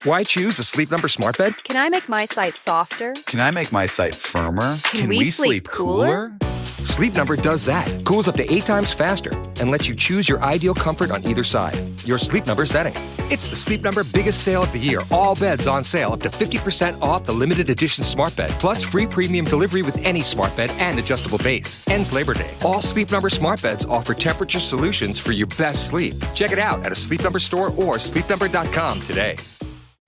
Why choose a Sleep Number smart bed? Can I make my site softer? Can I make my site firmer? Can we sleep cooler? Sleep Number does that. Cools up to 8 times faster and lets you choose your ideal comfort on either side. Your Sleep Number setting. It's the Sleep Number biggest sale of the year. All beds on sale up to 50% off the limited edition smart bed. Plus free premium delivery with any smart bed and adjustable base. Ends Labor Day. All Sleep Number smart beds offer temperature solutions for your best sleep. Check it out at a Sleep Number store or sleepnumber.com today.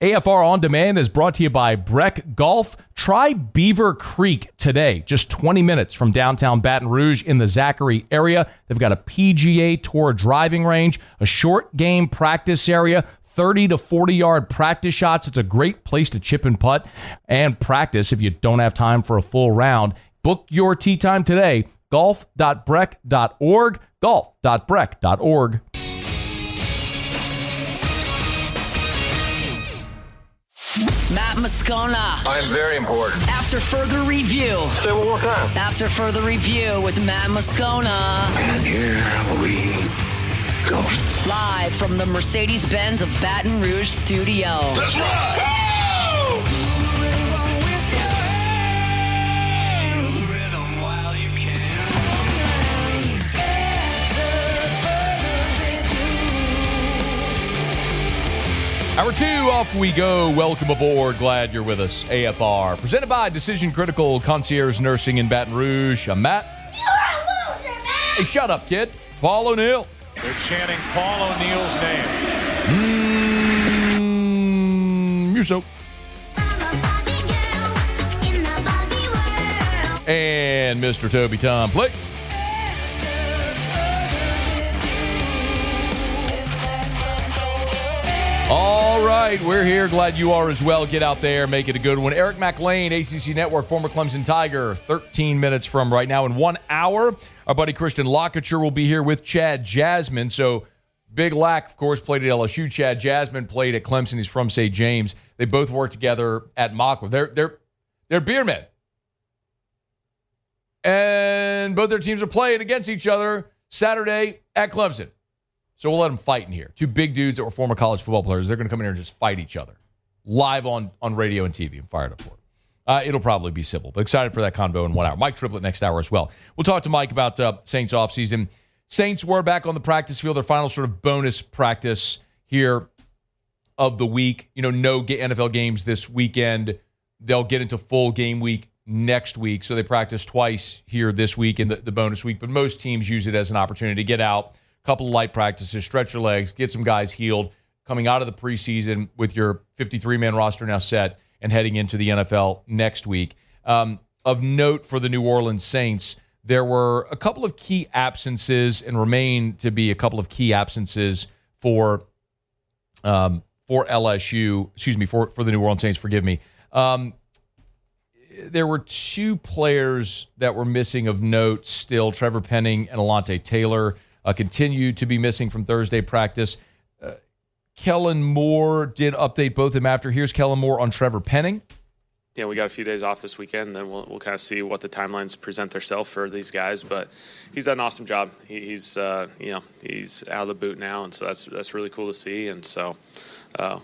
AFR On Demand is brought to you by Breck Golf. Try Beaver Creek today, just 20 minutes from downtown Baton Rouge in the Zachary area. They've got a PGA Tour driving range, a short game practice area, 30 to 40-yard practice shots. It's a great place to chip and putt and practice if you don't have time for a full round. Book your tee time today, golf.breck.org, golf.breck.org. Matt Moscona. I'm very important. After further review. Say it one more time. After further review with Matt Moscona. And here we go. Live from the Mercedes-Benz of Baton Rouge studio. Let's ride! Hour 2, off we go. Welcome aboard. Glad you're with us. AFR, presented by Decision Critical Concierge Nursing in Baton Rouge. I'm Matt. You're a loser, Matt! Hey, shut up, kid. Paul O'Neill. They're chanting Paul O'Neill's name. You're so. And Mr. Toby Tom Blake. All right, we're here. Glad you are as well. Get out there, make it a good one. Eric Mac Lain, ACC Network, former Clemson Tiger, 13 minutes from right now. In 1 hour, our buddy Christian Lockacher will be here with Chad Jasmine. So, Big Lack, of course, played at LSU. Chad Jasmine played at Clemson. He's from St. James. They both worked together at Mockler. They're beer men. And both their teams are playing against each other Saturday at Clemson. So we'll let them fight in here. Two big dudes that were former college football players. They're going to come in here and just fight each other. Live on radio and TV. I'm fired up for it. It'll probably be civil, but excited for that convo in 1 hour. Mike Triplett next hour as well. We'll talk to Mike about Saints offseason. Saints were back on the practice field, their final sort of bonus practice here of the week. No NFL games this weekend. They'll get into full game week next week. So they practice twice here this week in the bonus week, but most teams use it as an opportunity to get out. Couple of light practices, stretch your legs, get some guys healed, coming out of the preseason with your 53-man roster now set and heading into the NFL next week. Of note for the New Orleans Saints, there were a couple of key absences and remain to be a couple of key absences for LSU, for the New Orleans Saints, forgive me. There were two players that were missing of note still, Trevor Penning and Alontae Taylor. Continue to be missing from Thursday practice. Kellen Moore did update both of them after. Here's Kellen Moore on Trevor Penning. Yeah, we got a few days off this weekend, and then we'll kind of see what the timelines present themselves for these guys. But he's done an awesome job. He's out of the boot now, and so that's really cool to see. And so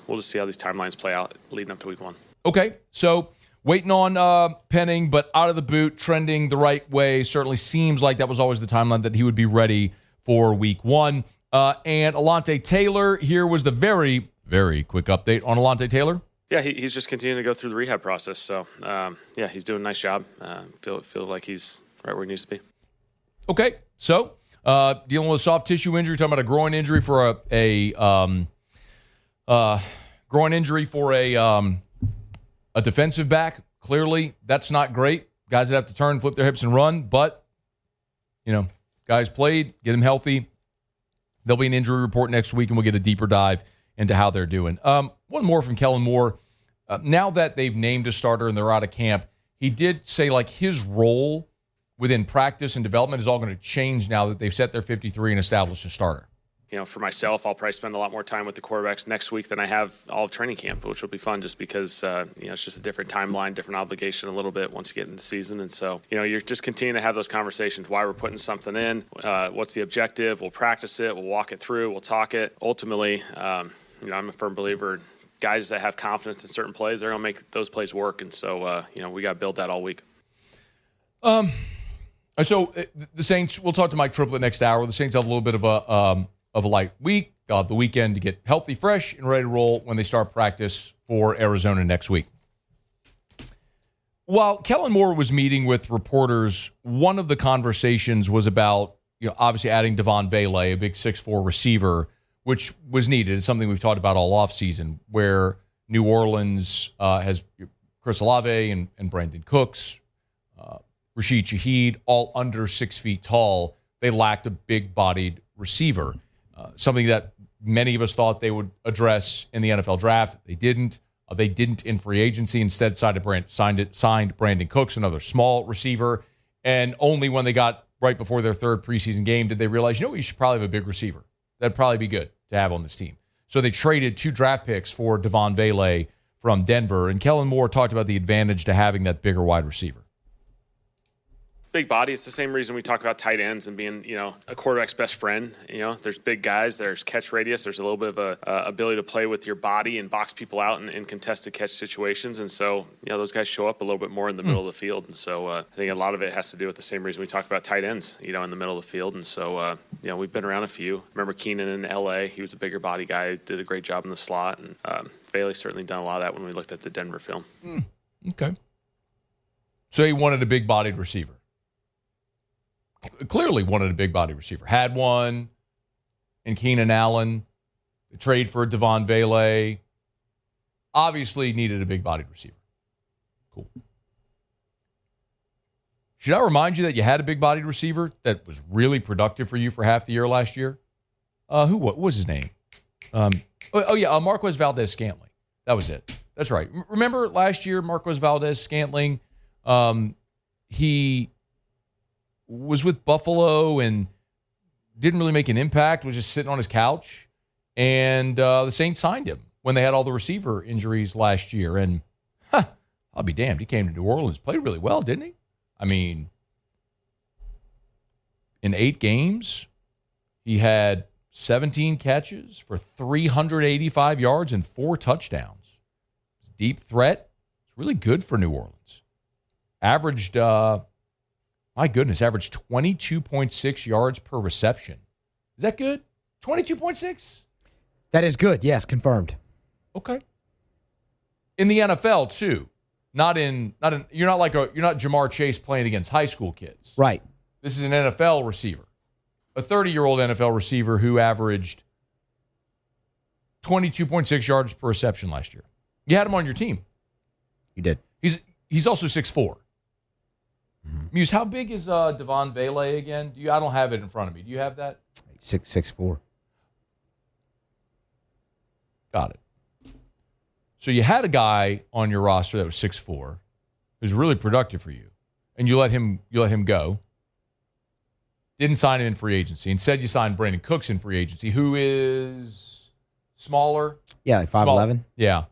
we'll just see how these timelines play out leading up to week 1. Okay, so waiting on Penning, but out of the boot, trending the right way. Certainly seems like that was always the timeline that he would be ready for week 1. And Alontae Taylor, here was the very, very quick update on Alontae Taylor. Yeah, he's just continuing to go through the rehab process. So, he's doing a nice job. Feel like he's right where he needs to be. Okay, so dealing with a soft tissue injury, talking about a groin injury for a defensive back. Clearly, that's not great. Guys that have to turn, flip their hips, and run. But, guys played, get them healthy. There'll be an injury report next week, and we'll get a deeper dive into how they're doing. One more from Kellen Moore. Now that they've named a starter and they're out of camp, he did say his role within practice and development is all going to change now that they've set their 53 and established a starter. For myself, I'll probably spend a lot more time with the quarterbacks next week than I have all of training camp, which will be fun just because, it's just a different timeline, different obligation a little bit once you get into the season. And so, you're just continuing to have those conversations, why we're putting something in, what's the objective, we'll practice it, we'll walk it through, we'll talk it. Ultimately, I'm a firm believer guys that have confidence in certain plays, they're going to make those plays work. And so, we got to build that all week. So the Saints, we'll talk to Mike Triplett next hour. The Saints have a little bit of a light week. They'll have the weekend to get healthy, fresh, and ready to roll when they start practice for Arizona next week. While Kellen Moore was meeting with reporters, one of the conversations was about, obviously adding Devon Vele, a big 6'4" receiver, which was needed. It's something we've talked about all offseason, where New Orleans has Chris Olave and Brandon Cooks, Rashid Shaheed, all under 6 feet tall. They lacked a big-bodied receiver, something that many of us thought they would address in the NFL draft. They didn't. They didn't in free agency. Instead, signed Brandon Cooks, another small receiver. And only when they got right before their third preseason game did they realize, we should probably have a big receiver. That'd probably be good to have on this team. So they traded 2 draft picks for Devon Vele from Denver. And Kellen Moore talked about the advantage to having that bigger wide receiver. Big body. It's the same reason we talk about tight ends and being, a quarterback's best friend. There's big guys. There's catch radius. There's a little bit of a ability to play with your body and box people out in contested catch situations. And so, those guys show up a little bit more in the middle of the field. And so I think a lot of it has to do with the same reason we talk about tight ends, in the middle of the field. And so, we've been around a few. Remember Keenan in L.A. He was a bigger body guy. Did a great job in the slot. And Bailey's certainly done a lot of that when we looked at the Denver film. Okay. So he wanted a big-bodied receiver. Clearly wanted a big-body receiver. Had one in Keenan Allen. The trade for Devon Vele. Obviously needed a big-bodied receiver. Cool. Should I remind you that you had a big-bodied receiver that was really productive for you for half the year last year? What was his name? Marquez Valdez-Scantling. That was it. That's right. Remember last year, Marquez Valdez-Scantling, he was with Buffalo and didn't really make an impact, was just sitting on his couch. And the Saints signed him when they had all the receiver injuries last year. And I'll be damned, he came to New Orleans, played really well, didn't he? I mean, in 8 games, he had 17 catches for 385 yards and 4 touchdowns. Deep threat. It's really good for New Orleans. Averaged 22.6 yards per reception. Is that good? 22.6? That is good. Yes, confirmed. Okay. In the NFL too. You're not Jamar Chase playing against high school kids. Right. This is an NFL receiver. A 30-year-old NFL receiver who averaged 22.6 yards per reception last year. You had him on your team. You did. He's also 6'4". Muse, how big is Devon Vele again? I don't have it in front of me. Do you have that? 6'4". Got it. So you had a guy on your roster that was 6'4", who's really productive for you, and you let him go. Didn't sign him in free agency. Instead, you signed Brandon Cooks in free agency, who is smaller. Yeah, like 5'11". Yeah.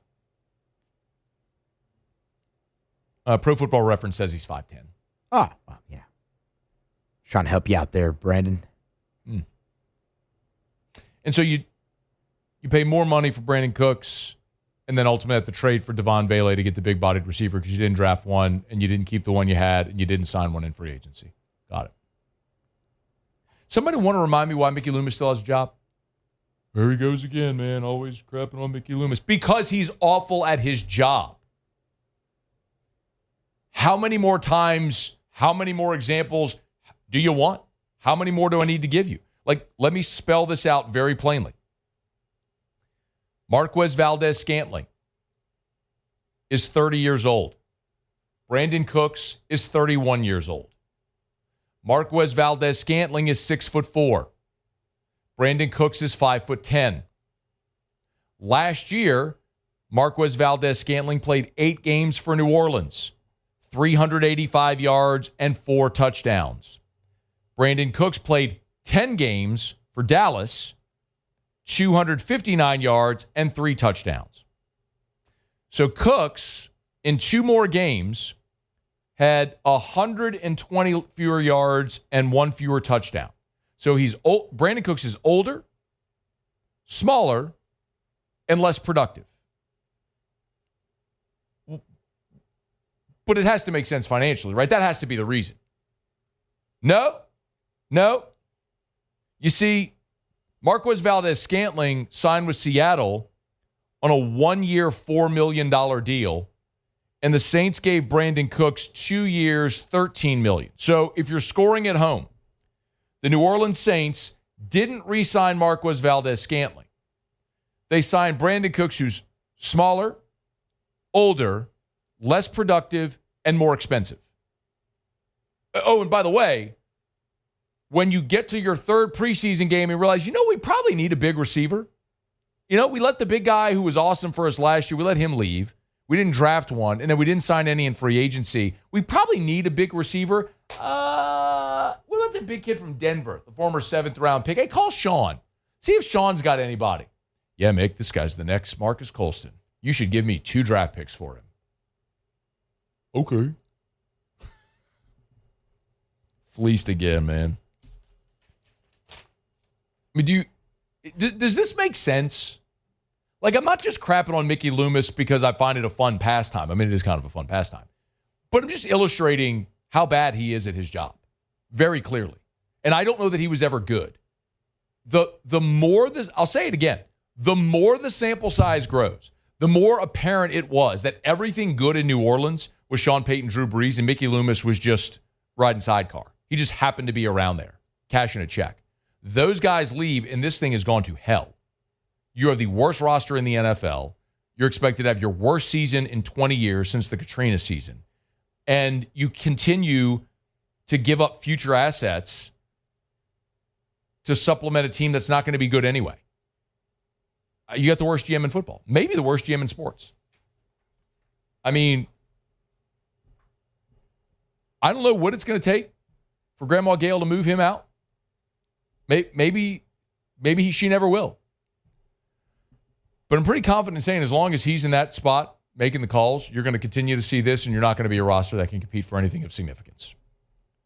Pro Football Reference says he's 5'10". Oh, well, yeah. Trying to help you out there, Brandon. And so you pay more money for Brandon Cooks, and then ultimately have to trade for Devon Vele to get the big-bodied receiver because you didn't draft one, and you didn't keep the one you had, and you didn't sign one in free agency. Got it. Somebody want to remind me why Mickey Loomis still has a job? There he goes again, man. Always crapping on Mickey Loomis. Because he's awful at his job. How many more times, how many more examples do you want? How many more do I need to give you? Let me spell this out very plainly. Marquez Valdez-Scantling is 30 years old. Brandon Cooks is 31 years old. Marquez Valdez-Scantling is 6'4". Brandon Cooks is 5'10". Last year, Marquez Valdez-Scantling played 8 games for New Orleans, 385 yards and 4 touchdowns. Brandon Cooks played 10 games for Dallas, 259 yards and 3 touchdowns. So Cooks, in 2 more games, had 120 fewer yards and 1 fewer touchdown. So Brandon Cooks is older, smaller, and less productive. But it has to make sense financially, right? That has to be the reason. No. You see, Marquez Valdes-Scantling signed with Seattle on a 1-year, $4 million deal, and the Saints gave Brandon Cooks 2 years, $13 million. So if you're scoring at home, the New Orleans Saints didn't re-sign Marquez Valdes-Scantling. They signed Brandon Cooks, who's smaller, older, less productive, and more expensive. Oh, and by the way, when you get to your third preseason game and realize, we probably need a big receiver. We let the big guy who was awesome for us last year, we let him leave. We didn't draft one, and then we didn't sign any in free agency. We probably need a big receiver. What about the big kid from Denver, the former 7th-round pick? Hey, call Sean. See if Sean's got anybody. Yeah, Mick, this guy's the next Marcus Colston. You should give me 2 draft picks for him. Okay. Fleeced again, man. I mean, does this make sense? Like, I'm not just crapping on Mickey Loomis because I find it a fun pastime. I mean, it is kind of a fun pastime. But I'm just illustrating how bad he is at his job, very clearly. And I don't know that he was ever good. The more this, I'll say it again, the more the sample size grows, the more apparent it was that everything good in New Orleans was Sean Payton, Drew Brees, and Mickey Loomis was just riding sidecar. He just happened to be around there, cashing a check. Those guys leave, and this thing has gone to hell. You have the worst roster in the NFL. You're expected to have your worst season in 20 years since the Katrina season. And you continue to give up future assets to supplement a team that's not going to be good anyway. You got the worst GM in football. Maybe the worst GM in sports. I mean, I don't know what it's going to take for Grandma Gail to move him out. Maybe she never will. But I'm pretty confident in saying as long as he's in that spot making the calls, you're going to continue to see this, and you're not going to be a roster that can compete for anything of significance.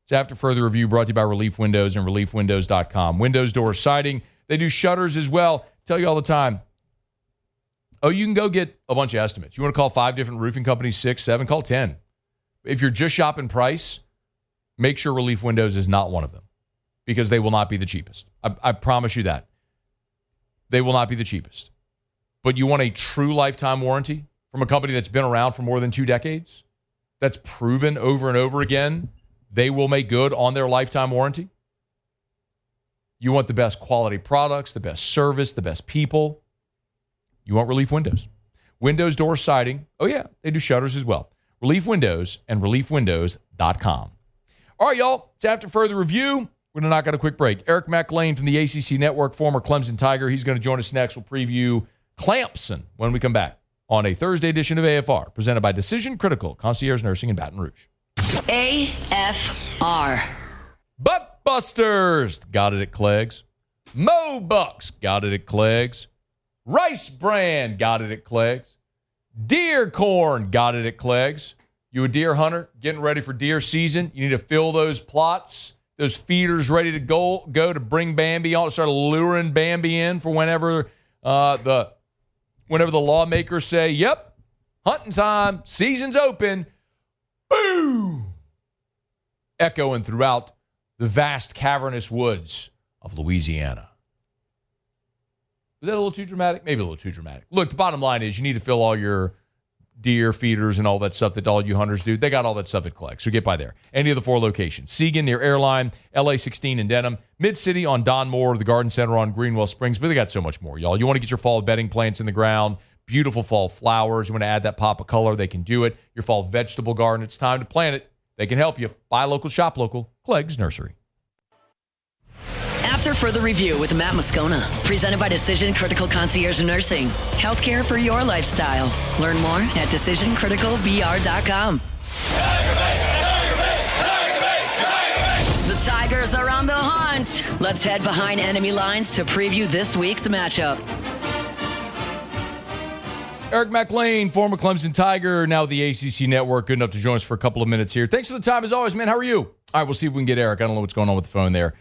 So after further review, brought to you by Relief Windows and ReliefWindows.com. Windows, doors, siding. They do shutters as well. Tell you all the time. Oh, you can go get a bunch of estimates. You want to call 5 different roofing companies, 6, 7, call 10. If you're just shopping price, make sure Relief Windows is not one of them because they will not be the cheapest. I promise you that. They will not be the cheapest. But you want a true lifetime warranty from a company that's been around for more than 2 decades, that's proven over and over again they will make good on their lifetime warranty? You want the best quality products, the best service, the best people. You want Relief Windows. Windows, door, siding. Oh, yeah, they do shutters as well. Relief Windows and ReliefWindows.com. All right, y'all. It's after further review. We're going to knock out a quick break. Eric Mac Lain from the ACC Network, former Clemson Tiger. He's going to join us next. We'll preview Clemson when we come back on a Thursday edition of AFR, presented by Decision Critical, Concierge Nursing in Baton Rouge. AFR. Buckbusters, got it at Clegg's. Mo Bucks, got it at Clegg's. Rice Bran, got it at Clegg's. Deer Corn, got it at Clegg's. You a deer hunter getting ready for deer season? You need to fill those plots, those feeders ready to go to bring Bambi on, start luring Bambi in for whenever the lawmakers say, yep, hunting time, season's open. Boom! Echoing throughout the vast cavernous woods of Louisiana. Was that a little too dramatic? Maybe a little too dramatic. Look, the bottom line is you need to fill all your deer feeders and all that stuff that all you hunters do. They got all that stuff at Clegg, so get by there. Any of the 4 locations. Seagan near Airline, LA 16 in Denham, Mid-City on Don Moore, the Garden Center on Greenwell Springs, but they got so much more, y'all. You want to get your fall bedding plants in the ground, beautiful fall flowers. You want to add that pop of color, they can do it. Your fall vegetable garden, it's time to plant it. They can help you. Buy local, shop local. Clegg's Nursery. After further review with Matt Moscona, presented by Decision Critical Concierge Nursing. Healthcare for your lifestyle. Learn more at DecisionCriticalVR.com. The Tigers are on the hunt. Let's head behind enemy lines to preview this week's matchup. Eric Mac Lain, former Clemson Tiger, now the ACC Network. Good enough to join us for a couple of minutes here. Thanks for the time as always, man. How are you? All right, we'll see if we can get Eric. I don't know what's going on with the phone there.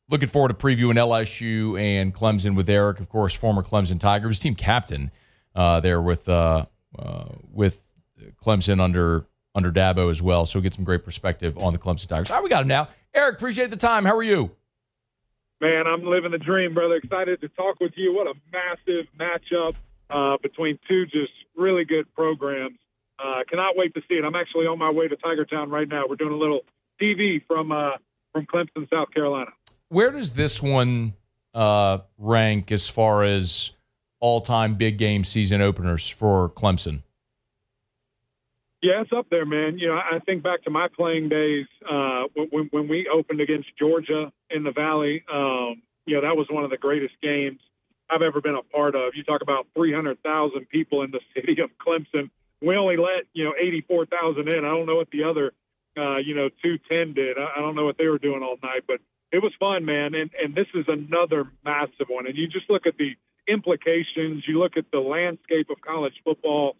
Looking forward to previewing LSU and Clemson with Eric, of course, former Clemson Tiger. He was team captain there with Clemson under Dabo as well. So we'll get some great perspective on the Clemson Tigers. All right, we got him now. Eric, appreciate the time. How are you? Man, I'm living the dream, brother. Excited to talk with you. What a massive matchup between two just really good programs. Cannot wait to see it. I'm actually on my way to Tiger Town right now. We're doing a little TV from Clemson, South Carolina. Where does this one rank as far as all-time big game season openers for Clemson? Yeah, it's up there, man. You know, I think back to my playing days when we opened against Georgia in the Valley. That was one of the greatest games I've ever been a part of. You talk about 300,000 people in the city of Clemson. We only let 84,000 in. I don't know what the other 210 did. I don't know what they were doing all night, but it was fun, man. And this is another massive one. And you just look at the implications. You look at the landscape of college football.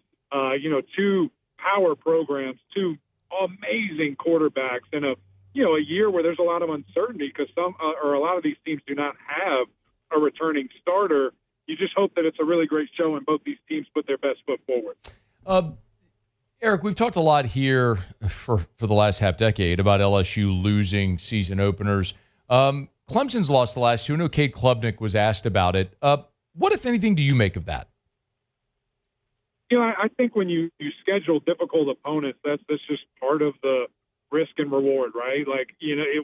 Two power programs, two amazing quarterbacks in a year where there's a lot of uncertainty because a lot of these teams do not have a returning starter. You just hope that it's a really great show and both these teams put their best foot forward. Eric, we've talked a lot here for the last half decade about LSU losing season openers. Clemson's lost the last two. I know Cade Klubnik was asked about it. What, if anything, do you make of that? I think when you schedule difficult opponents, that's just part of the risk and reward, right? Like,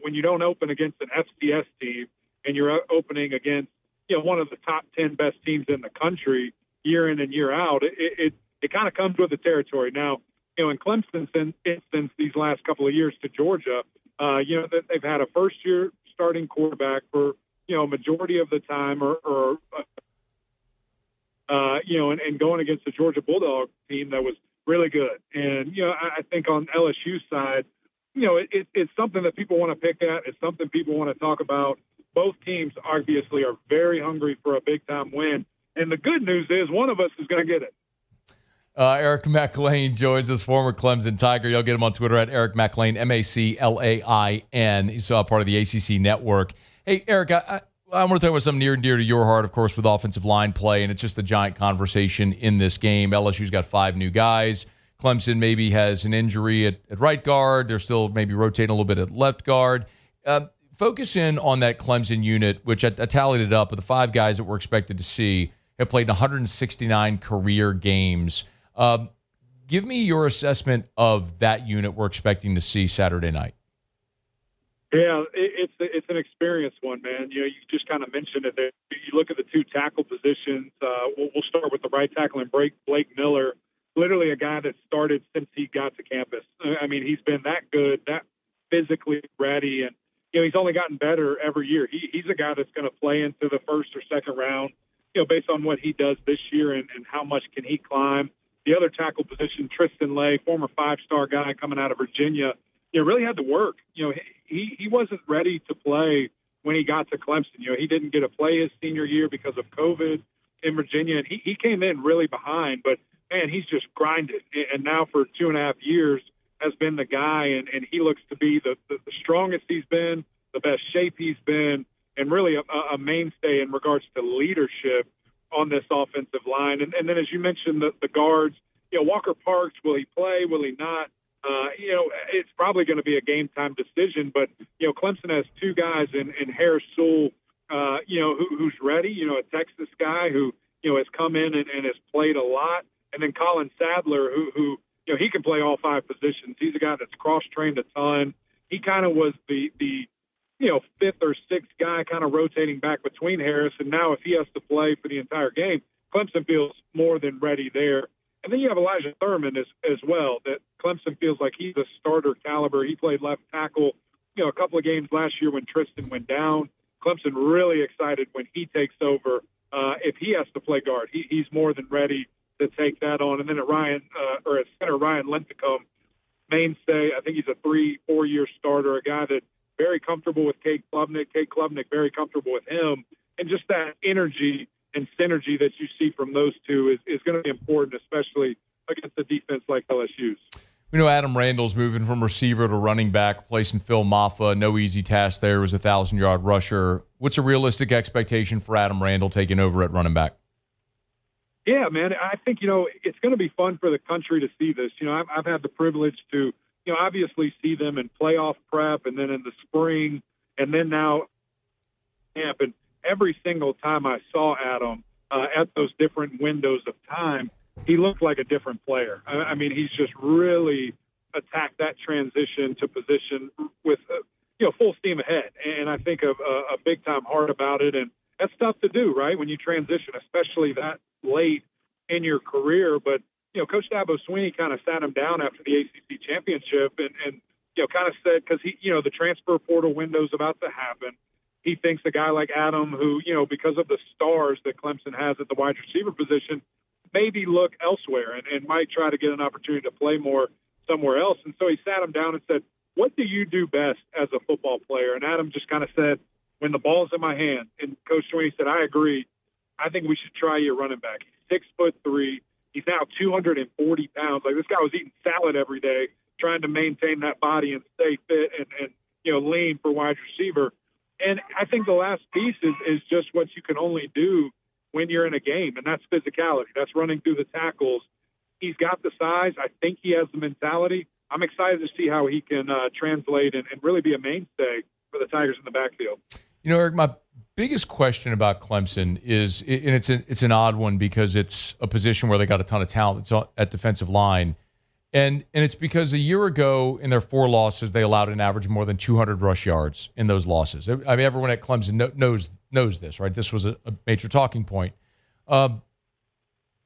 when you don't open against an FCS team and you're opening against, one of the top 10 best teams in the country year in and year out, it kind of comes with the territory. Now, in Clemson's instance, these last couple of years to Georgia, they've had a first-year starting quarterback for, a majority of the time and going against the Georgia Bulldog team that was really good. And, I think on LSU's side, it's something that people want to pick at. It's something people want to talk about. Both teams obviously are very hungry for a big-time win. And the good news is one of us is going to get it. Eric Mac Lain joins us, former Clemson Tiger. You'll get him on Twitter at Eric Mac Lain, MacLain. He's part of the ACC Network. Hey, Eric, I want to talk about something near and dear to your heart, of course, with offensive line play, and it's just a giant conversation in this game. LSU's got 5 new guys. Clemson maybe has an injury at right guard. They're still maybe rotating a little bit at left guard. Focus in on that Clemson unit, which I tallied it up, with the 5 guys that we're expected to see have played 169 career games. Give me your assessment of that unit we're expecting to see Saturday night. Yeah, it's an experienced one, man. You just kind of mentioned it there. You look at the 2 tackle positions. We'll start with the right tackle and Blake Miller, literally a guy that started since he got to campus. I mean, he's been that good, that physically ready, and he's only gotten better every year. He's a guy that's going to play into the first or second round, based on what he does this year and how much can he climb. The other tackle position, Tristan Lay, former 5-star guy coming out of Virginia, really had to work. He wasn't ready to play when he got to Clemson. He didn't get to play his senior year because of COVID in Virginia, and he came in really behind. But, man, he's just grinded. And now for 2.5 years has been the guy, and he looks to be the strongest he's been, the best shape he's been, and really a mainstay in regards to leadership on this offensive line. And then, as you mentioned, the guards, Walker Parks, will he play? Will he not? It's probably going to be a game-time decision. But, Clemson has 2 guys in Harris Sewell, who's ready, a Texas guy who, has come in and has played a lot. And then Colin Sadler, who he can play all 5 positions. He's a guy that's cross-trained a ton. He kind of was the 5th or 6th guy kind of rotating back between Harris. And now if he has to play for the entire game, Clemson feels more than ready there. And then you have Elijah Thurman as well, that Clemson feels like he's a starter caliber. He played left tackle, a couple of games last year when Tristan went down. Clemson really excited when he takes over. If he has to play guard, he's more than ready to take that on. And then at center, Ryan Linthicum, mainstay. I think he's a 3-4 year starter, a guy that very comfortable with Cade Klubnik. Cade Klubnik very comfortable with him. And just that energy and synergy that you see from those two is going to be important, especially against a defense like LSU's. We know Adam Randall's moving from receiver to running back, replacing Phil Maffa. No easy task there. Was a 1,000-yard rusher. What's a realistic expectation for Adam Randall taking over at running back? Yeah, man. I think, it's going to be fun for the country to see this. I've had the privilege to, obviously see them in playoff prep and then in the spring and then now camp. And every single time I saw Adam at those different windows of time, he looked like a different player. I mean, he's just really attacked that transition to position with, full steam ahead. And I think a big-time heart about it. And that's tough to do, right, when you transition, especially that late in your career. But, Coach Dabo Swinney kind of sat him down after the ACC championship and kind of said, because the transfer portal window's about to happen. He thinks a guy like Adam, who, because of the stars that Clemson has at the wide receiver position, maybe look elsewhere and might try to get an opportunity to play more somewhere else. And so he sat him down and said, what do you do best as a football player? And Adam just kind of said, when the ball's in my hand. And Coach Swinney said, I agree. I think we should try you running back. He's 6'3". He's now 240 pounds. Like, this guy was eating salad every day, trying to maintain that body and stay fit and lean for wide receiver. And I think the last piece is just what you can only do when you're in a game, and that's physicality. That's running through the tackles. He's got the size. I think he has the mentality. I'm excited to see how he can translate and really be a mainstay for the Tigers in the backfield. Eric, my biggest question about Clemson is, and it's an odd one because it's a position where they got a ton of talent that's at defensive line. And it's because a year ago in their 4 losses, they allowed an average more than 200 rush yards in those losses. I mean, everyone at Clemson knows this, right? This was a major talking point.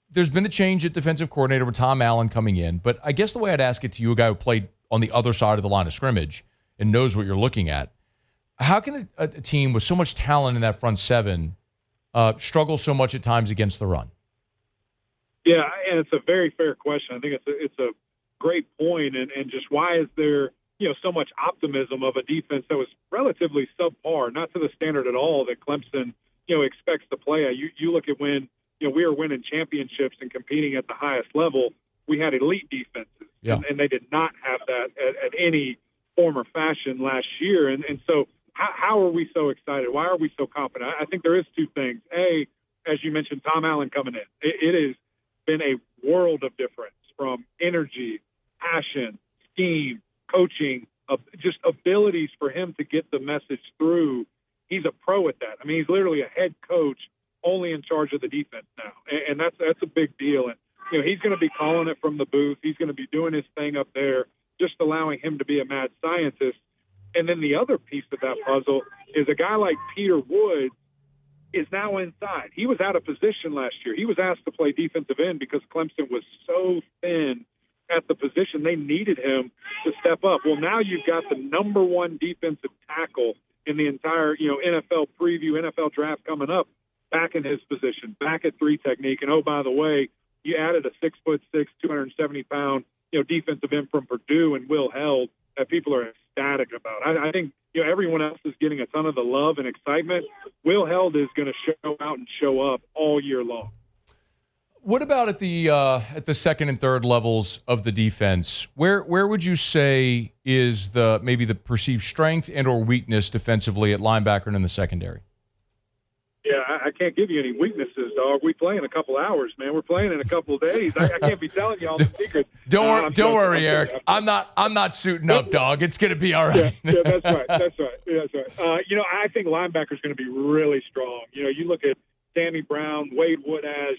There's been a change at defensive coordinator with Tom Allen coming in, but I guess the way I'd ask it to you, a guy who played on the other side of the line of scrimmage and knows what you're looking at, how can a team with so much talent in that front seven struggle so much at times against the run? Yeah, and it's a very fair question. I think it's a great point, and just why is there so much optimism of a defense that was relatively subpar, not to the standard at all that Clemson expects to play at. You look at when we were winning championships and competing at the highest level, we had elite defenses, and they did not have that at any form or fashion last year. And so how are we so excited? Why are we so confident? I think there is 2 things. A, as you mentioned, Tom Allen coming in. It has been a world of difference from energy, passion, scheme, coaching, just abilities for him to get the message through. He's a pro at that. I mean, he's literally a head coach only in charge of the defense now. And that's a big deal. And, he's going to be calling it from the booth. He's going to be doing his thing up there, just allowing him to be a mad scientist. And then the other piece of that puzzle is a guy like Peter Woods is now inside. He was out of position last year. He was asked to play defensive end because Clemson was so thin at the position. They needed him to step up. Well, now you've got the number 1 defensive tackle in the entire, NFL preview, NFL draft coming up, back in his position, back at 3 technique. And, oh, by the way, you added a 6'6", 270-pound, defensive end from Purdue and Will Held that people are ecstatic about. I think, everyone else is getting a ton of the love and excitement. Will Held is going to show out and show up all year long. What about at the second and third levels of the defense? Where would you say is maybe the perceived strength and or weakness defensively at linebacker and in the secondary? Yeah, I can't give you any weaknesses, dog. We play in a couple hours, man. We're playing in a couple of days. I can't be telling you all the secrets. Don't worry, Eric. I'm not suiting up, dog. It's going to be all right. Yeah, that's right. That's right. I think linebacker's going to be really strong. You look at Sammy Brown, Wade Woodaz,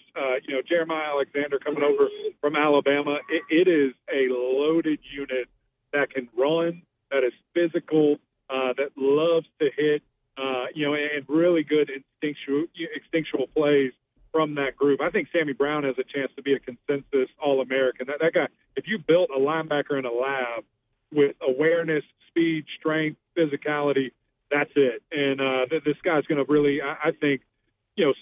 Jeremiah Alexander coming over from Alabama. It is a loaded unit that can run, that is physical, that loves to hit, and really good instinctual plays from that group. I think Sammy Brown has a chance to be a consensus All-American. That guy, if you built a linebacker in a lab with awareness, speed, strength, physicality, that's it. And this guy's going to really, I think,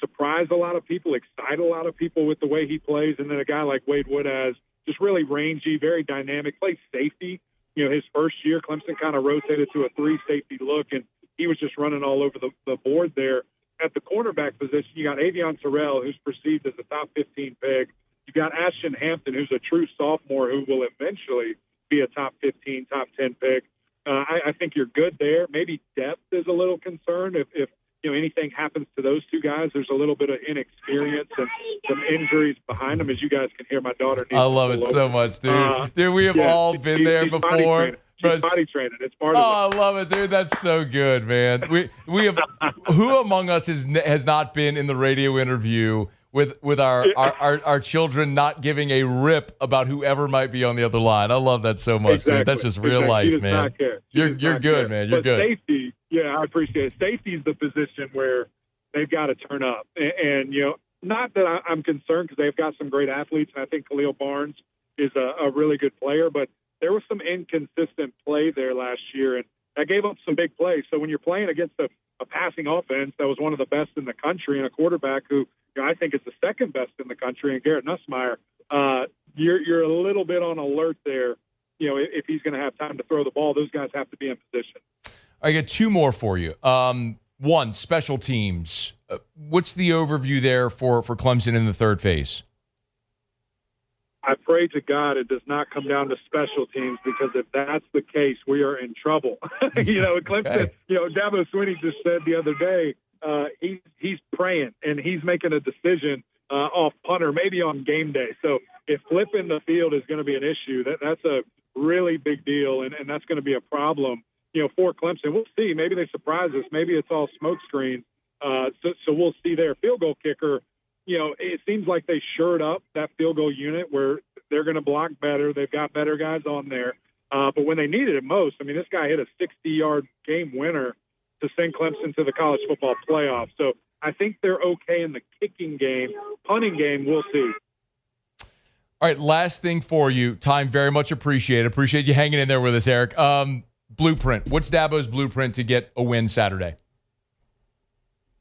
surprise a lot of people, excite a lot of people with the way he plays. And then a guy like Wade Woodaz, just really rangy, very dynamic, plays safety. His first year, Clemson kind of rotated to a 3-safety look, and he was just running all over the board there. At the cornerback position, you got Avion Terrell, who's perceived as a top 15 pick. You got Ashton Hampton, who's a true sophomore who will eventually be a top 15, top 10 pick. I think you're good there. Maybe depth is a little concerned if anything happens to those two guys, there's a little bit of inexperience and some injuries behind them. As you guys can hear, my daughter needs I love it so much, dude. Dude, we have all been there she's before. She's body training. It's part of it. I love it, dude. That's so good, man. We have who among us has not been in the radio interview with our children not giving a rip about whoever might be on the other line. I love that so much, dude. That's just real life, man. You're good, man. You're good. Safety, I appreciate it. Safety is the position where they've got to turn up. And not that I'm concerned because they've got some great athletes, and I think Khalil Barnes is a really good player, but there was some inconsistent play there last year, and that gave up some big plays. So when you're playing against a passing offense that was one of the best in the country and a quarterback who I think is the second best in the country, and Garrett Nussmeier, you're a little bit on alert there. If he's going to have time to throw the ball, those guys have to be in position. I got two more for you. One, special teams. What's the overview there for Clemson in the third phase? I pray to God it does not come down to special teams, because if that's the case, we are in trouble. Clemson, Okay. Dabo Swinney just said the other day, he's praying and he's making a decision off punter, maybe on game day. So if flipping the field is going to be an issue, that's a really big deal, and that's going to be a problem, for Clemson. We'll see. Maybe they surprise us. Maybe it's all smoke screen. So we'll see there. Field goal kicker, it seems like they shored up that field goal unit where they're going to block better. They've got better guys on there. But when they needed it most, this guy hit a 60-yard game winner to send Clemson to the college football playoff. So I think they're okay in the kicking game. Punting game, we'll see. All right, last thing for you. Time very much appreciated. Appreciate you hanging in there with us, Eric. Blueprint. What's Dabo's blueprint to get a win Saturday?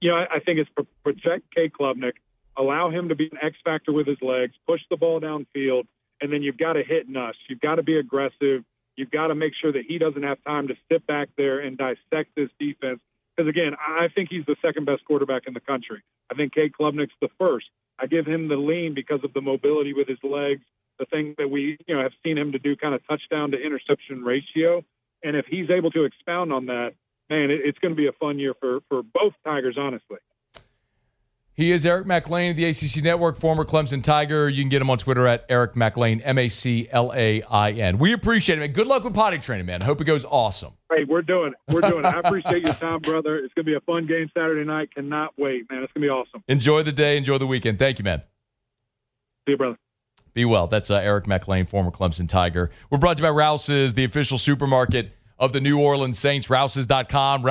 I think it's protect K. Klubnik, allow him to be an X factor with his legs, push the ball downfield, and then you've got to hit Nuss. You've got to be aggressive. You've got to make sure that he doesn't have time to sit back there and dissect this defense. Because, again, I think he's the second-best quarterback in the country. I think K. Klubnik's the first. I give him the lean because of the mobility with his legs, the thing that we have seen him to do, kind of touchdown to interception ratio. And if he's able to expound on that, man, it's going to be a fun year for both Tigers, honestly. He is Eric Mac Lain of the ACC Network, former Clemson Tiger. You can get him on Twitter at Eric Mac Lain, MacLain. We appreciate it, man. Good luck with potty training, man. Hope it goes awesome. Hey, we're doing it. I appreciate your time, brother. It's going to be a fun game Saturday night. Cannot wait, man. It's going to be awesome. Enjoy the day. Enjoy the weekend. Thank you, man. See you, brother. Be well. That's Eric Mac Lain, former Clemson Tiger. We're brought to you by Rouse's, the official supermarket of the New Orleans Saints. Rouse's.com.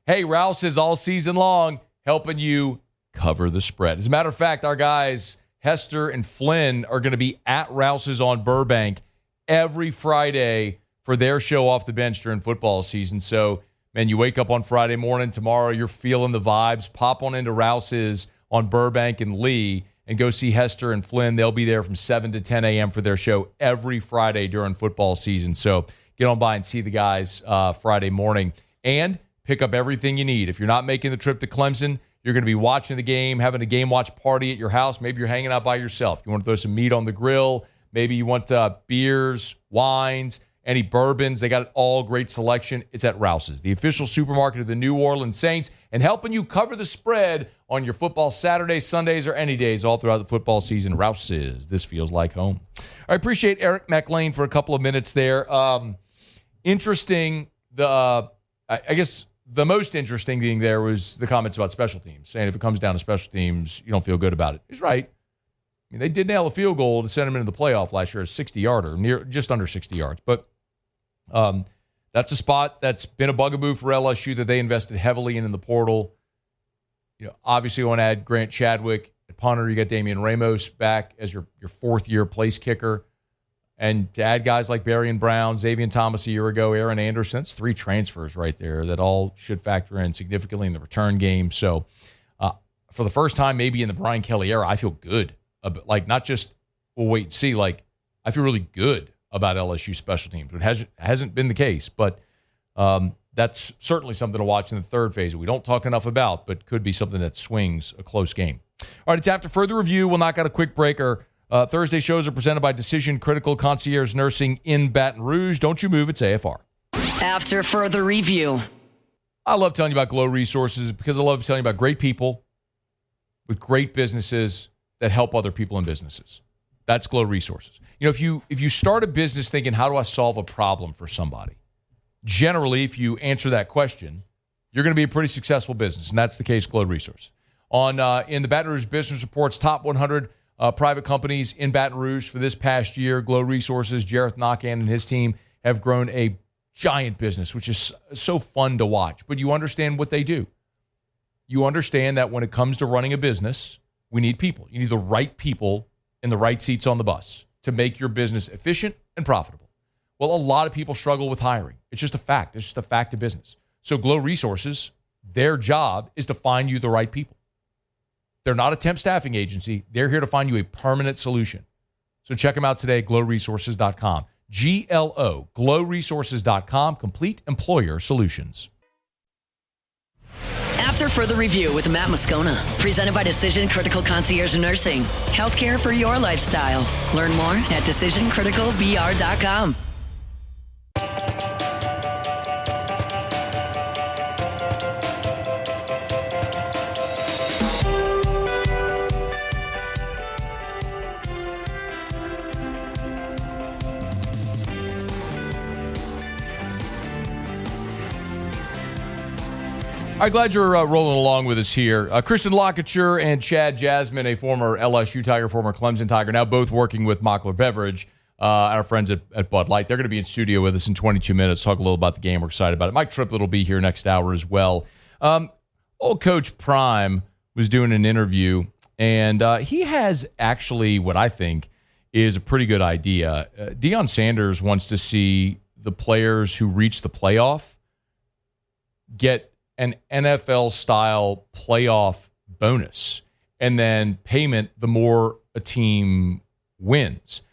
Hey, Rouse's all season long, helping you cover the spread. As a matter of fact, our guys, Hester and Flynn, are going to be at Rouse's on Burbank every Friday for their show off the bench during football season. So, man, you wake up on Friday morning, tomorrow you're feeling the vibes, pop on into Rouse's on Burbank and Lee and go see Hester and Flynn. They'll be there from 7 to 10 a.m. for their show every Friday during football season. So get on by and see the guys Friday morning and pick up everything you need. If you're not making the trip to Clemson, you're going to be watching the game, having a game watch party at your house. Maybe you're hanging out by yourself. You want to throw some meat on the grill. Maybe you want beers, wines, any bourbons. They got all great selection. It's at Rouse's, the official supermarket of the New Orleans Saints, and helping you cover the spread on your football Saturdays, Sundays, or any days all throughout the football season. Rouse's, this feels like home. I appreciate Eric Mac Lain for a couple of minutes there. Interesting. I guess the most interesting thing there was the comments about special teams, saying if it comes down to special teams, you don't feel good about it. He's right. I mean, they did nail a field goal to send them into the playoff last year, a 60-yarder, just under 60 yards. But that's a spot that's been a bugaboo for LSU that they invested heavily in the portal. Obviously, you want to add Grant Chadwick at punter. You got Damian Ramos back as your fourth-year place kicker. And to add guys like Berrien Brown, Xavier Thomas a year ago, Aaron Anderson, it's 3 transfers right there that all should factor in significantly in the return game. So for the first time maybe in the Brian Kelly era, I feel good. Not just we'll wait and see. I feel really good about LSU special teams. It hasn't been the case, but that's certainly something to watch in the third phase that we don't talk enough about, but could be something that swings a close game. All right, it's after further review. We'll knock out a quick break. Our Thursday shows are presented by Decision Critical Concierge Nursing in Baton Rouge. Don't you move, it's AFR. After further review. I love telling you about Glow Resources because I love telling you about great people with great businesses that help other people in businesses. That's Glow Resources. If you start a business thinking, how do I solve a problem for somebody? Generally, if you answer that question, you're going to be a pretty successful business, and that's the case Glow Resources. In the Baton Rouge Business Report's top 100 private companies in Baton Rouge for this past year, Glow Resources, Jareth Knockan and his team have grown a giant business, which is so fun to watch. But you understand what they do. You understand that when it comes to running a business, we need people. You need the right people in the right seats on the bus to make your business efficient and profitable. Well, a lot of people struggle with hiring. It's just a fact. It's just a fact of business. So Glow Resources, their job is to find you the right people. They're not a temp staffing agency. They're here to find you a permanent solution. So check them out today at glowresources.com. GLO, glowresources.com, complete employer solutions. After Further Review with Matt Moscona, presented by Decision Critical Concierge Nursing. Healthcare for your lifestyle. Learn more at decisioncriticalvr.com. I'm glad you're rolling along with us here. Kristen Lockature and Chad Jasmine, a former LSU Tiger, former Clemson Tiger, now both working with Mockler Beverage, our friends at Bud Light. They're going to be in studio with us in 22 minutes, talk a little about the game. We're excited about it. Mike Triplett will be here next hour as well. Old Coach Prime was doing an interview, and he has actually what I think is a pretty good idea. Deion Sanders wants to see the players who reach the playoff get an NFL-style playoff bonus and then payment the more a team wins.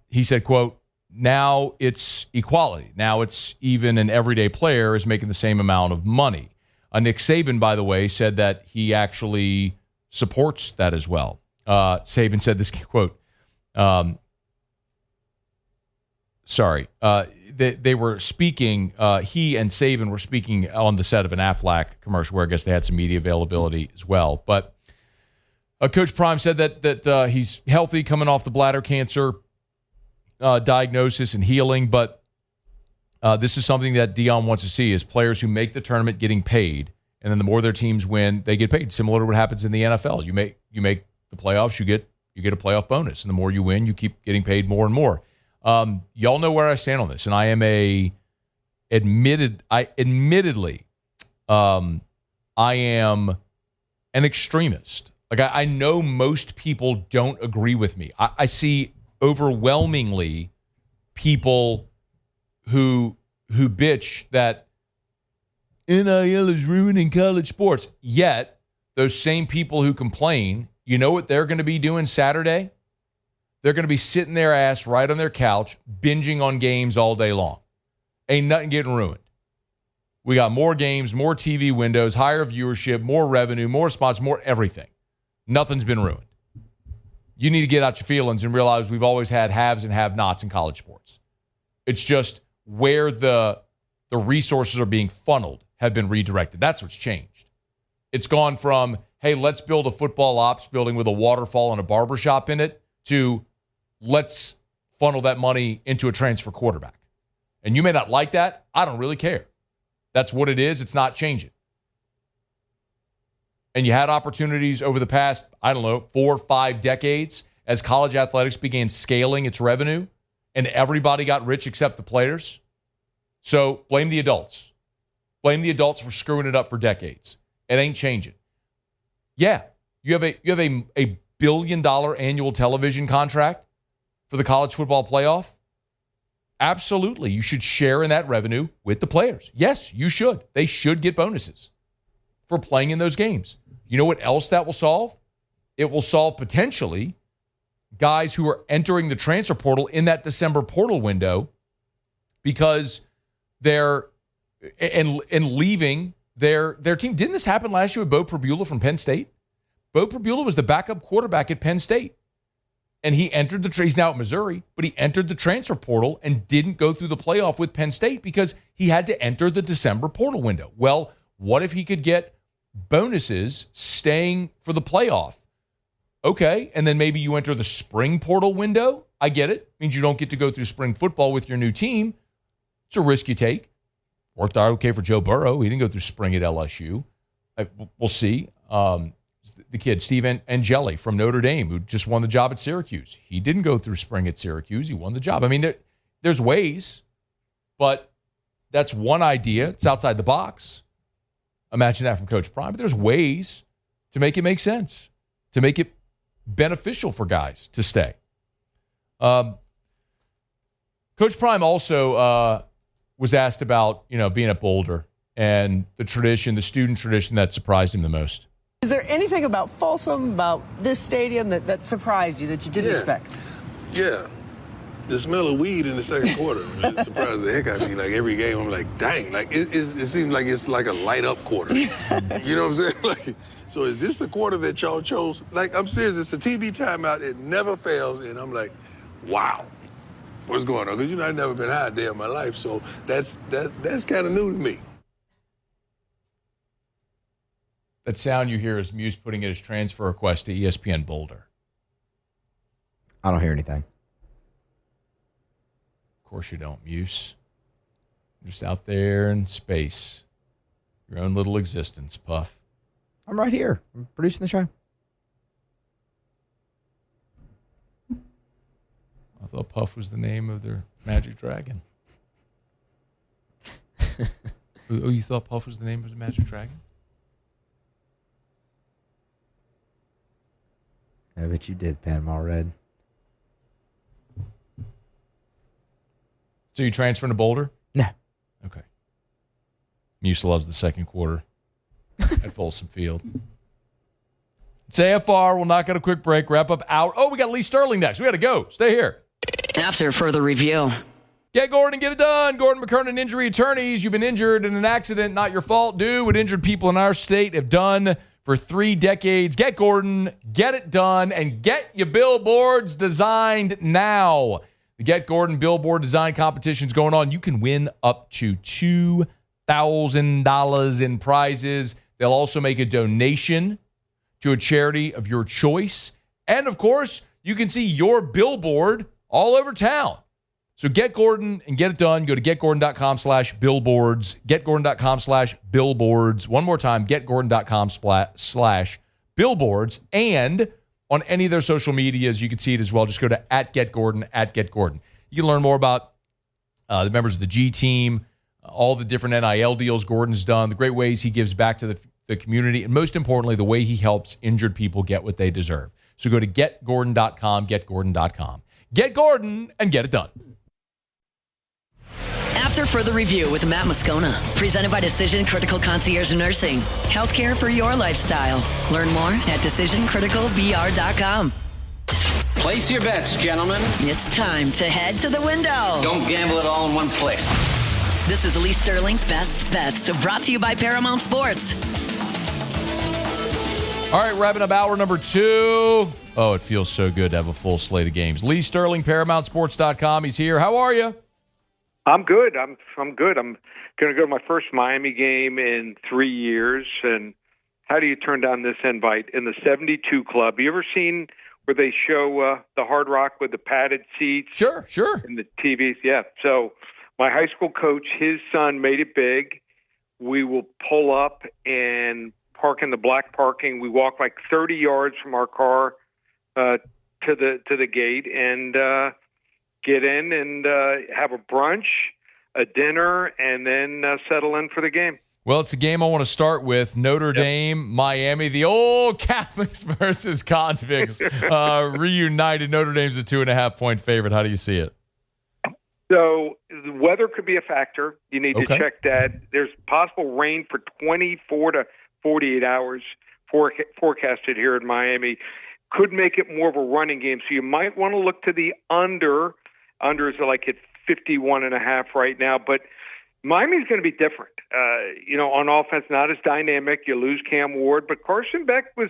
He said, quote, now it's equality. Now it's even an everyday player is making the same amount of money. Nick Saban, by the way, said that he actually supports that as well. Saban said this, quote, they were speaking, he and Saban were speaking on the set of an Aflac commercial where I guess they had some media availability as well. But Coach Prime said that he's healthy coming off the bladder cancer diagnosis and healing, but this is something that Deion wants to see is players who make the tournament getting paid, and then the more their teams win, they get paid, similar to what happens in the NFL. You make the playoffs, you get a playoff bonus, and the more you win, you keep getting paid more and more. Y'all know where I stand on this, and I am admittedly, I am an extremist. Like I know most people don't agree with me. I see overwhelmingly people who bitch that NIL is ruining college sports. Yet those same people who complain, you know what they're going to be doing Saturday? They're going to be sitting their ass right on their couch, binging on games all day long. Ain't nothing getting ruined. We got more games, more TV windows, higher viewership, more revenue, more spots, more everything. Nothing's been ruined. You need to get out your feelings and realize we've always had haves and have-nots in college sports. It's just where the resources are being funneled have been redirected. That's what's changed. It's gone from, hey, let's build a football ops building with a waterfall and a barbershop in it, to let's funnel that money into a transfer quarterback. And you may not like that. I don't really care. That's what it is. It's not changing. And you had opportunities over the past, 4 or 5 decades as college athletics began scaling its revenue and everybody got rich except the players. So blame the adults. Blame the adults for screwing it up for decades. It ain't changing. Yeah, you have a $1 billion annual television contract for the college football playoff. Absolutely. You should share in that revenue with the players. Yes, you should. They should get bonuses for playing in those games. You know what else that will solve? It will solve potentially guys who are entering the transfer portal in that December portal window because they're and leaving their team. Didn't this happen last year with Bo Prabula from Penn State? Bo Prabula was the backup quarterback at Penn State. And he entered he's now at Missouri, but he entered the transfer portal and didn't go through the playoff with Penn State because he had to enter the December portal window. Well, what if he could get bonuses staying for the playoff? Okay, and then maybe you enter the spring portal window. I get it. Means you don't get to go through spring football with your new team. It's a risk you take. Worked out okay for Joe Burrow. He didn't go through spring at LSU. We'll see. The kid, Steve Angeli from Notre Dame, who just won the job at Syracuse. He didn't go through spring at Syracuse. He won the job. I mean, there's ways, but that's one idea. It's outside the box. Imagine that from Coach Prime. But there's ways to make it make sense, to make it beneficial for guys to stay. Coach Prime also was asked about, being at Boulder and the student tradition that surprised him the most. Is there anything about Folsom, about this stadium that surprised you, that you didn't expect? Yeah. The smell of weed in the second quarter, man, it surprised the heck out of me. Like, every game, I'm like, dang. Like, it seems like it's like a light-up quarter. You know what I'm saying? Like, so is this the quarter that y'all chose? Like, I'm serious. It's a TV timeout. It never fails. And I'm like, wow. What's going on? Because, I've never been high a day in my life. So that's kind of new to me. That sound you hear is Muse putting in his transfer request to ESPN Boulder. I don't hear anything. Of course you don't, Muse. You're just out there in space. Your own little existence, Puff. I'm right here. I'm producing the show. I thought Puff was the name of their magic dragon. Oh, you thought Puff was the name of the magic dragon? I bet you did, Panama Red. So you transferring to Boulder? No. Okay. Muse loves the second quarter at Folsom Field. It's AFR. We'll knock out a quick break, wrap up our... Oh, we got Lee Sterling next. We got to go. Stay here. After further review. Get Gordon, get it done. Gordon McKernan Injury Attorneys. You've been injured in an accident, not your fault. Do what injured people in our state have done for 3 decades. Get Gordon, get it done, and get your billboards designed now. The Get Gordon billboard design competition is going on. You can win up to $2,000 in prizes. They'll also make a donation to a charity of your choice. And, of course, you can see your billboard all over town. So get Gordon and get it done. Go to getgordon.com/billboards. Getgordon.com/billboards. One more time, getgordon.com/billboards. And on any of their social medias, you can see it as well. Just go to @GetGordon, @GetGordon. You can learn more about the members of the G team, all the different NIL deals Gordon's done, the great ways he gives back to the community, and most importantly, the way he helps injured people get what they deserve. So go to getgordon.com, getgordon.com. Get Gordon and get it done. After further review with Matt Moscona, presented by Decision Critical Concierge Nursing. Healthcare for your lifestyle. Learn more at decisioncriticalvr.com. Place your bets, gentlemen. It's time to head to the window. Don't gamble it all in one place. This is Lee Sterling's Best Bets, brought to you by Paramount Sports. All right, wrapping up hour number 2. Oh, it feels so good to have a full slate of games. Lee Sterling, ParamountSports.com. He's here. How are you? I'm good. I'm good. I'm going to go to my first Miami game in 3 years. And how do you turn down this invite? In the 72 Club. You ever seen where they show the Hard Rock with the padded seats? Sure. In the TVs? Yeah. So my high school coach, his son made it big. We will pull up and park in the black parking. We walk like 30 yards from our car to the gate and get in and have a brunch, a dinner, and then settle in for the game. Well, it's a game I want to start with. Notre Dame, Miami, the old Catholics versus convicts reunited. Notre Dame's a 2.5-point favorite. How do you see it? So the weather could be a factor. You need to check that. There's possible rain for 24 to 48 hours forecasted here in Miami. Could make it more of a running game. So you might want to look to the under. Under is like at 51.5 right now. But Miami's going to be different. On offense, not as dynamic. You lose Cam Ward. But Carson Beck was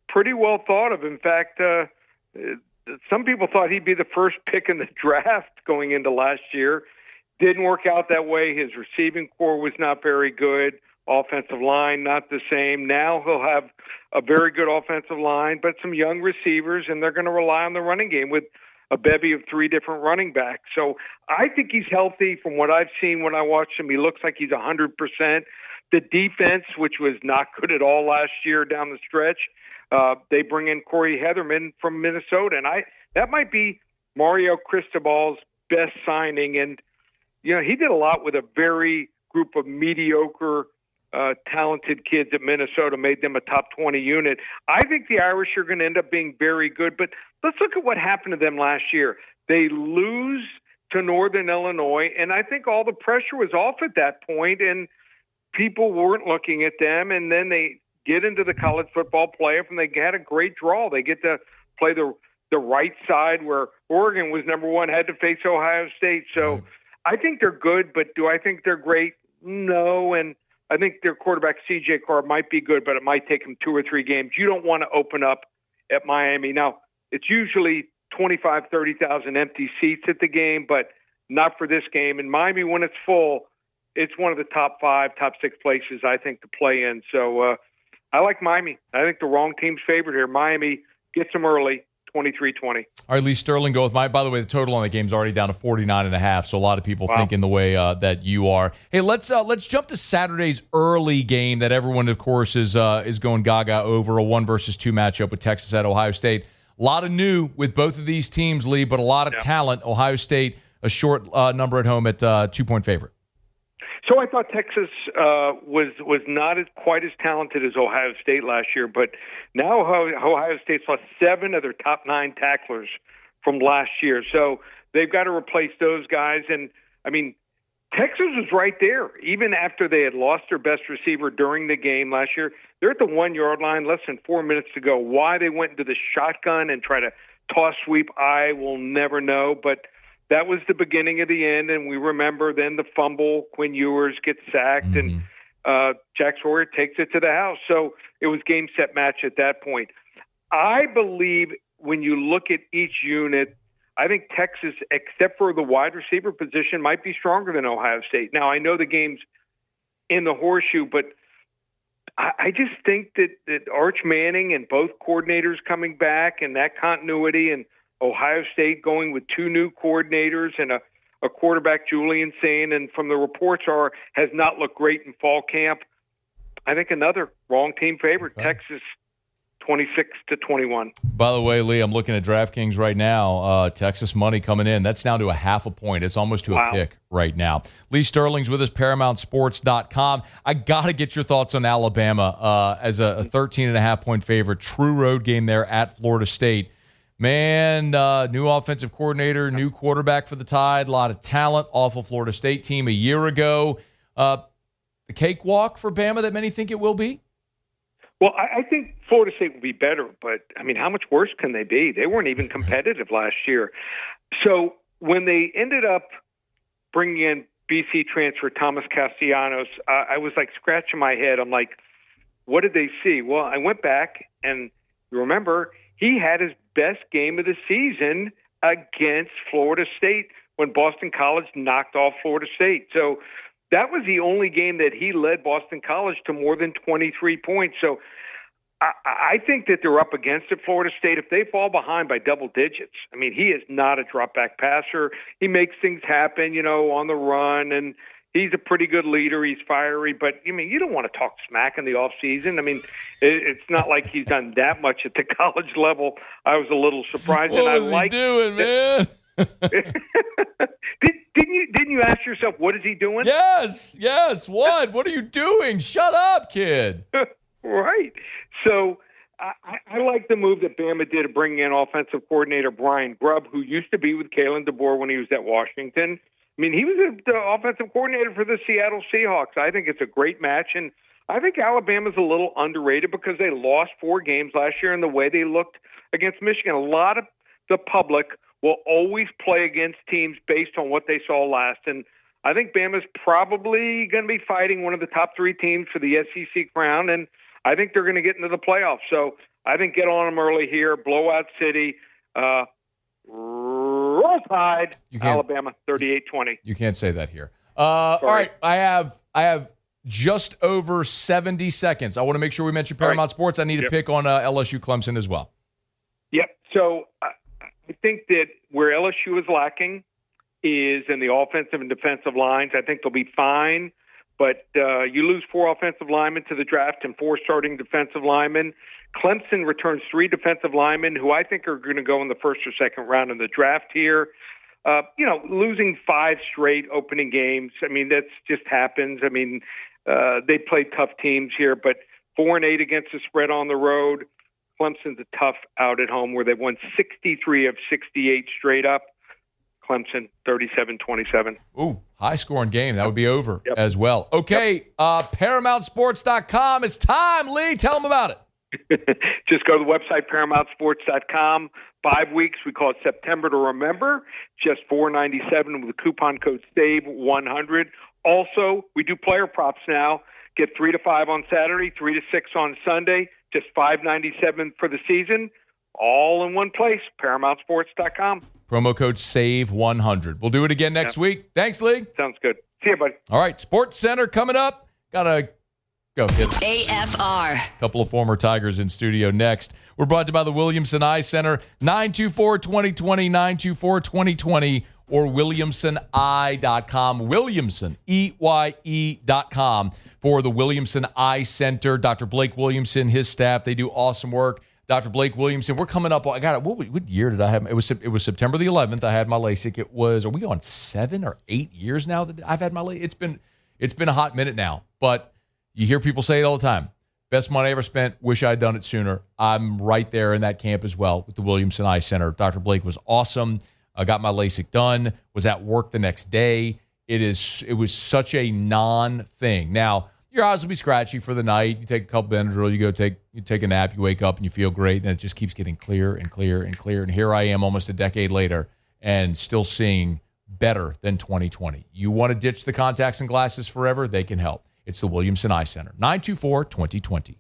pretty well thought of. In fact, some people thought he'd be the first pick in the draft going into last year. Didn't work out that way. His receiving core was not very good. Offensive line, not the same. Now he'll have a very good offensive line, but some young receivers, and they're going to rely on the running game with a bevy of 3 different running backs. So I think he's healthy from what I've seen when I watched him. He looks like he's 100%. The defense, which was not good at all last year down the stretch, they bring in Corey Heatherman from Minnesota, and that might be Mario Cristobal's best signing. And he did a lot with a very group of mediocre, talented kids at Minnesota, made them a top 20 unit. I think the Irish are going to end up being very good, but let's look at what happened to them last year. They lose to Northern Illinois, and I think all the pressure was off at that point, and people weren't looking at them, and then they get into the college football playoff, and they had a great draw. They get to play the right side where Oregon was number 1, had to face Ohio State. So I think they're good, but do I think they're great? No, and I think their quarterback, C.J. Carr, might be good, but it might take them 2 or 3 games. You don't want to open up at Miami. Now, it's usually 25,000, 30,000 empty seats at the game, but not for this game. And Miami, when it's full, it's one of the top 5, top 6 places, I think, to play in. So I like Miami. I think the wrong team's favorite here. Miami gets them early, 23-20. All right, Lee Sterling, go with by the way, the total on the game is already down to 49.5, so a lot of people think in the way that you are. Hey, let's jump to Saturday's early game that everyone, of course, is going gaga over, a 1 versus 2 matchup with Texas at Ohio State. A lot of new with both of these teams, Lee, but a lot of talent. Ohio State, a short number at home at 2-point favorite. So I thought Texas was not quite as talented as Ohio State last year, but now Ohio State's lost 7 of their top 9 tacklers from last year. So they've got to replace those guys. And, I mean, Texas was right there. Even after they had lost their best receiver during the game last year, they're at the 1-yard line, less than 4 minutes to go. Why they went into the shotgun and try to toss sweep, I will never know, but that was the beginning of the end, and we remember then the fumble, Quinn Ewers gets sacked, and Jack Sawyer takes it to the house. So it was game, set, match at that point. I believe when you look at each unit, I think Texas, except for the wide receiver position, might be stronger than Ohio State. Now, I know the game's in the horseshoe, but I just think that Arch Manning and both coordinators coming back and that continuity, and Ohio State going with 2 new coordinators and a quarterback, Julian Sain, and from the reports has not looked great in fall camp. I think another wrong team favorite, Texas, 26-21. By the way, Lee, I'm looking at DraftKings right now. Texas money coming in. That's down to a 0.5 point. It's almost to a pick right now. Lee Sterling's with us, ParamountSports.com. I got to get your thoughts on Alabama as a 13.5-point favorite. True road game there at Florida State. Man, new offensive coordinator, new quarterback for the Tide, a lot of talent off of Florida State team a year ago. The cakewalk for Bama that many think it will be? Well, I think Florida State will be better, but, I mean, how much worse can they be? They weren't even competitive last year. So when they ended up bringing in BC transfer Thomas Castellanos, I was, like, scratching my head. I'm like, what did they see? Well, I went back, and you remember he had his best game of the season against Florida State when Boston College knocked off Florida State. So that was the only game that he led Boston College to more than 23 points. So I think that they're up against it, Florida State. If they fall behind by double digits, I mean, he is not a drop-back passer. He makes things happen, on the run, and he's a pretty good leader. He's fiery, but, I mean, you don't want to talk smack in the offseason. I mean, it's not like he's done that much at the college level. I was a little surprised. What was he doing, man? Didn't you ask yourself, what is he doing? Yes. What are you doing? Shut up, kid. Right. So I like the move that Bama did of bringing in offensive coordinator Brian Grubb, who used to be with Kalen DeBoer when he was at Washington. I mean, he was the offensive coordinator for the Seattle Seahawks. I think it's a great match, and I think Alabama's a little underrated because they lost 4 games last year in the way they looked against Michigan. A lot of the public will always play against teams based on what they saw last, and I think Bama's probably going to be fighting one of the top 3 teams for the SEC crown, and I think they're going to get into the playoffs. So I think get on them early here, blowout city. Roll Tide. Alabama 38-20. You can't say that here. All right, I have just over 70 seconds. I want to make sure we mention Paramount Sports. I need a pick on LSU Clemson as well. Yep. So I think that where LSU is lacking is in the offensive and defensive lines. I think they'll be fine, but you lose 4 offensive linemen to the draft and 4 starting defensive linemen. Clemson returns 3 defensive linemen who I think are going to go in the first or second round in the draft here. Losing 5 straight opening games, I mean, that's just happens. I mean, they played tough teams here, but 4-8 against the spread on the road. Clemson's a tough out at home where they've won 63 of 68 straight up. Clemson 37-27. Ooh, high-scoring game. That would be over as well. Okay, ParamountSports.com. It's time, Lee. Tell them about it. Just go to the website, ParamountSports.com. 5 weeks. We call it September to Remember. Just $4.97 with the coupon code SAVE100. Also, we do player props now. Get 3 to 5 on Saturday, 3 to 6 on Sunday. Just $5.97 for the season. All in one place, ParamountSports.com. Promo code SAVE100. We'll do it again next week. Thanks, Lee. Sounds good. See you, buddy. All right, Sports Center coming up. Gotta go, kid. AFR. Couple of former Tigers in studio next. We're brought to you by the Williamson Eye Center. 924-2020, 924-2020, or WilliamsonEye.com. Williamson, EYE.com for the Williamson Eye Center. Dr. Blake Williamson, his staff, they do awesome work. Dr. Blake Williamson, we're coming up. I got it. What year did I have? It was September the 11th. I had my LASIK. Are we on 7 or 8 years now that I've had my LASIK? It's been a hot minute now, but you hear people say it all the time. Best money I ever spent. Wish I had done it sooner. I'm right there in that camp as well with the Williamson Eye Center. Dr. Blake was awesome. I got my LASIK done. Was at work the next day. It was such a non-thing. Now, your eyes will be scratchy for the night. You take a couple Benadryl, you take a nap, you wake up and you feel great, and it just keeps getting clearer and clearer and clearer. And here I am almost a decade later and still seeing better than 20/20. You want to ditch the contacts and glasses forever? They can help. It's the Williamson Eye Center. 924-2020.